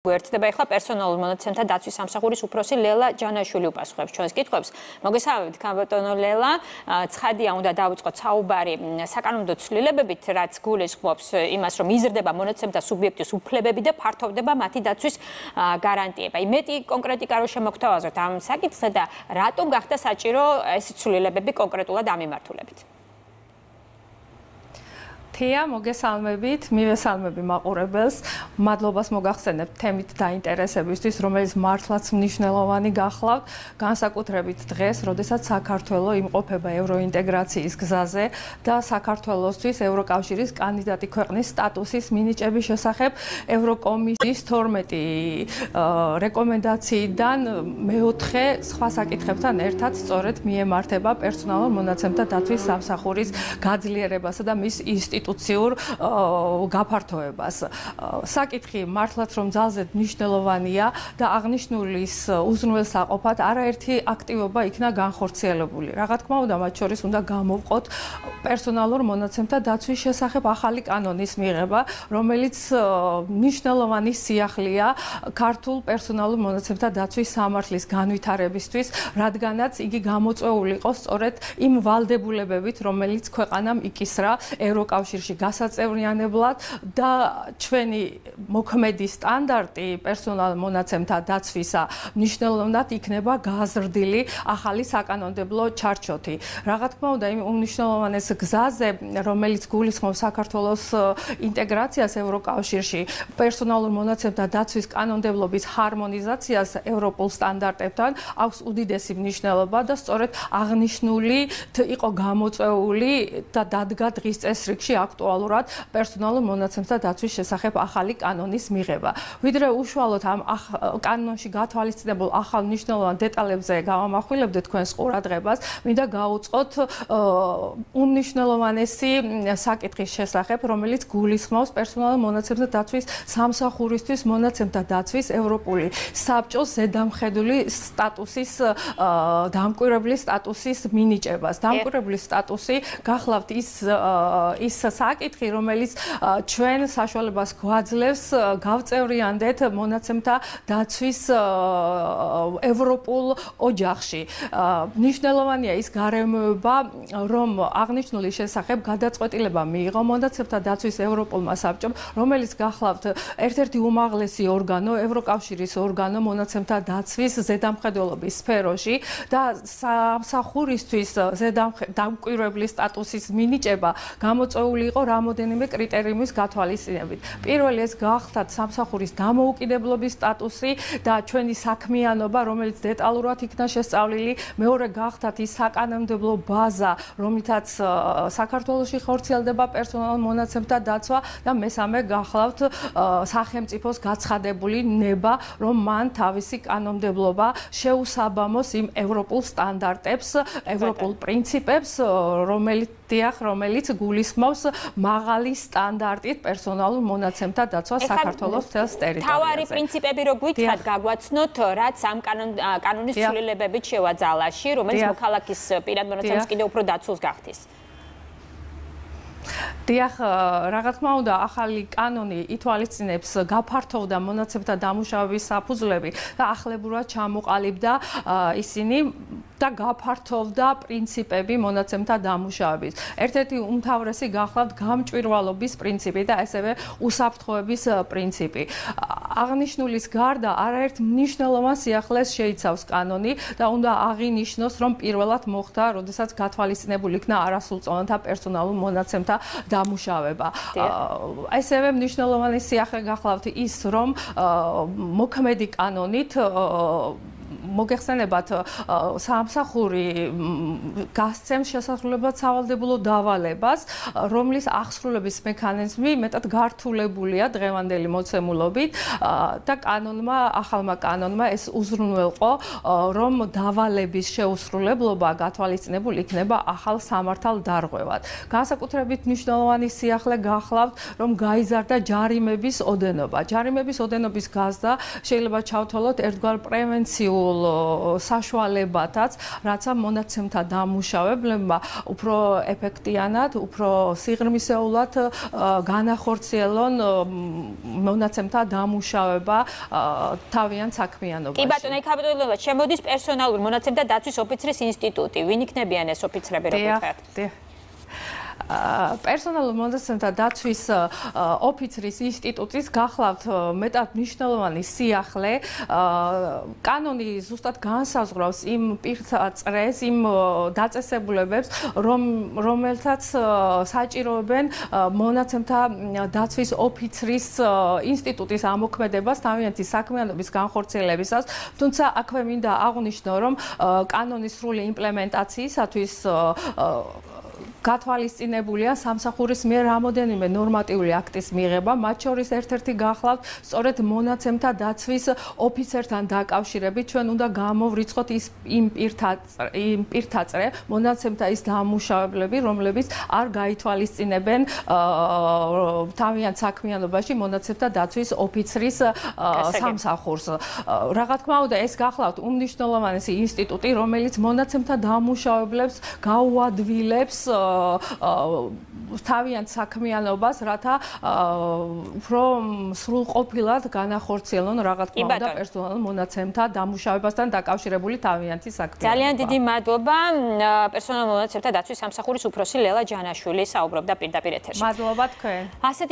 გვერდდება ახლა პერსონალურ მონაცემთა დაცვის სამსახურის უფროსი ლელა ჯანაშვილი უპასუხებს ჩვენს კითხვებს. მოგესალმებით, ბატონო ლელა, ცხადია უნდა დავიწყოთ საუბარი საკანონმდებლო ცვლილებებით, რაც გულისხმობს იმას, რომ იზრდება მონაცემთა სუბიექტის უფლებები და ფართოვდება მათი დაცვის გარანტიება. მეტი კონკრეტიკა რო შემოგთავაზოთ ამ საკითხზე და რატომ გახდა საჭირო ეს ცვლილებები კონკრეტულად ამ მიმართულებით? თია, მოგესალმებით, მივესალმები მაყურებელს. მადლობას მოგახსენებთ თემით დაინტერესებისთვის, რომელიც მართლაც მნიშვნელოვანი გახლავთ, განსაკუთრებით დღეს, როდესაც საქართველო იმყოფება ევროინტეგრაციის გზაზე და საქართველოსთვის ევროკავშირის კანდიდატი ქვეყნის სტატუსის მინიჭების შესახებ ევროკომისიის 12 რეკომენდაციიდან მეოთხე სხვა საკითხებთან ერთად სწორედ მიემართება პერსონალურ მონაცემთა დაცვის სამსახურის გაძლიერებასა და მის ინსტიტუციურ გაფართოებას. საკითხი მართლაც რომ ძალზედ მნიშვნელოვანია და აღნიშნულის უზრუნველსაყოფად არაერთი აქტივობა იქნა განხორციელებული. რა თქმა უნდა, მათ შორის უნდა გამოვყოთ პერსონალურ მონაცემთა დაცვის შესახებ ახალი კანონის მიღება, რომელიც მნიშვნელოვანი სიახლეა ქართულ პერსონალურ მონაცემთა დაცვის სამართლის განვითარებისთვის, რადგანაც იგი გამოწვეული იყო სწორედ იმ ვალდებულებებით, რომელიც ქვეყანამ იკისრა ევროკავშირში გასაწევრიანებლად და ჩვენი მოქმედი სტანდარტი პერსონალურ მონაცემთა დაცვისა მნიშვნელოვნად იქნება გაზრდილი ახალი საკანონმდებლო ჩარჩოთი. რა თქმა უნდა, იმ უმნიშვნელოვანეს გზაზე, რომელიც გულისხმობს საქართველოს ინტეგრაციას ევროკავშირში, პერსონალურ მონაცემთა დაცვის კანონმდებლობის ჰარმონიზაციას ევროპულ სტანდარტებთან აქვს უდიდესი მნიშვნელობა და სწორედ აღნიშნული იყო გამოწვეული და დადგა დღის წესრიგში აქტუალურად პერსონალურ მონაცემთა დაცვის შესახებ ახალი კანონის მიღება. ვიდრე უშუალოდ ამ კანონში გათვალისწინებულ ახალ მნიშვნელოვან დეტალებზე გავამახვილებდეთ თქვენს ყურადღებას, მინდა გავუწყოთ უმნიშვნელოვანესი საკითხის შესახებ, რომელიც გულისხმობს პერსონალურ მონაცემთა დაცვის სამსახურისთვის მონაცემთა დაცვის ევროპული საბჭოს ზედამხედული სტატუსის დამკვირვებლის სტატუსის მინიჭებას. დამკვირვებლის სტატუსი გახლავთ ის საკითხი, რომელიც ჩვენ საშუალებას გვაძლევს გავწევრიანდეთ მონაცემთა დაცვის ევროპულ ოჯახში. მნიშვნელოვანია ის გარემოება, რომ აღნიშნული შესახებ გადაწყვეტილება მიიღო მონაცემთა დაცვის ევროპულმა საბჭომ, რომელიც გახლავთ ერთ-ერთი უმაღლესი ორგანო, ევროკავშირის ორგანო მონაცემთა დაცვის ზედამხედველობის სფეროში და სამსახურისთვის დამკვირვებლის სტატუსის მინიჭება გამოწვეული იყო რამოდენიმე კრიტერიუმის გათვალისწინებით. პირველი ეს გახლავთ სამსახურის დამოუკიდებლობის სტატუსი და ჩვენი საქმიანობა, რომელიც დეტალურად იქნა შესწავლილი. მეორე გახლავთ ის საკანონმდებლო ბაზა, რომლითაც საქართველოში ხორციელდება პერსონალურ მონაცემთა დაცვა და მესამე გახლავთ სახელმწიფოს გაცხადებული ნება, რომ მან თავისი კანონმდებლობა შეუსაბამოს იმ ევროპულ სტანდარტებს, ევროპულ პრინციპებს, რომელიც გულისხმობს მაღალი სტანდარტით პერსონალურ მონაცემთა დაცვას საქართველოს მთელს ტერიტორიაზე. თავარი პრინციპები რო გითხრათ, გაგვაცნოთ, რაც ამ კანონის ცვლილებებით შევაძალაში, რომელიც მოქალაქის პირად მონაცემს კიდევ უფრო დაცულს გახდის. დიახ, რა თქმა უნდა, ახალი კანონი ითვალისწინებს გაფართოვდა მონაცემთა დამუშავების საფუძვლები და ახლებურად ჩამოყალიბდა ისინი და გაფართოვდა პრინციპები მონაცემთა დამუშავების. ერთ-ერთი უმთავრესი გახლავთ გამჭვირვალობის პრინციპი და ასევე უსაფრთხოების პრინციპი. აღნიშნულის გარდა არაერთ მნიშვნელოვან სიახლეს შეიცავს კანონი და უნდა აღინიშნოს, რომ პირველად მოხდა, როდესაც გათვალისწინებული იქნა არასრულწლოვანთა პერსონალურ მონაცემთა დამუშავება. ასევე მნიშვნელოვანი სიახლე გახლავთ ის, რომ მოქმედი კანონით მოგეხსენებათ სამსახური გასცემს შესაძლებლად სავალდებულო დავალებას, რომლის აღსრულების მექანიზმი მეტად გართულებულია დღევანდელი მოცემულობით და ახალმა კანონმა ეს უზრუნველყო, რომ დავალების შეუსრულებლობა გათვალისწინებული იქნება ახალ სამართალ დარღვევად. განსაკუთრებით მნიშვნელოვანი სიახლე გახლავთ, რომ გაიზარდა ჯარიმების ოდენობა. ჯარიმების ოდენობის გაზრდა შეიძლება ჩავთვალოთ ერთგვარ პრევენციულ საშუალებათაც, რაც ამ მონაცემთა დამუშავებლებმა უფრო ეფექტიანად, უფრო სიღრმისეულად განახორციელონ მონაცემთა დამუშავება თავიანთ საქმიანობაში. კი ბატონო, იქ აბსოლუტურად შემოდის პერსონალური მონაცემთა დაცვის ოფიცრის ინსტიტუტი. ვინ იქნებიან ეს ოფიცრები, როგორ ვთქვათ? პერსონალურ მონაცემთა დაცვის ოფიცრის ინსტიტუტის გახლავთ მეტად მნიშვნელოვანი სიახლე. კანონი ზუსტად განსაზღვრავს იმ პირთა წრეს, იმ დაწესებულებებს, რომელთაც საჭიროებენ მონაცემთა დაცვის ოფიცრის ინსტიტუტის ამოქმედებას თავიანთი საქმიანობის განხორციელებისას. თუმცა აქვე მინდა აღვნიშნო, რომ კანონის სრული იმპლემენტაციისათვის გათვალისწინებულია სამსახურის მიერ რამოდენიმე ნორმატიული აქტის მიღება, მათ შორის ერთ-ერთი გახლავთ სწორედ მონაცემთა დაცვის ოფიცერთან დაკავშირებით. ჩვენ უნდა გამოვრიცხოთ იმ პირთა წრე, მონაცემთა ის დამუშავებლები, რომლებიც არ გაითვალისწინებენ თავიანთ საქმიანობაში მონაცემთა დაცვის ოფიცრის სამსახურს. რა თქმა უნდა, ეს გახლავთ უმნიშვნელოვანესი ინსტიტუტი, რომელიც მონაცემთა დამუშავებლებს გაუადვილებს თავიანთ საქმიანობას, რათა უფრო სრულყოფილად განახორციელონ რა თქმა უნდა პერსონალურ მონაცემთა დამუშავებასთან დაკავშირებული თავიანთი საქმიანობა. ძალიან დიდი მადლობა პერსონალურ მონაცემთა დაცვის სამსახურის უფროსი ლელა ჯანაშვილი საუბრობდა პირდაპირ ეთერში. მადლობა თქვენ. ასეთი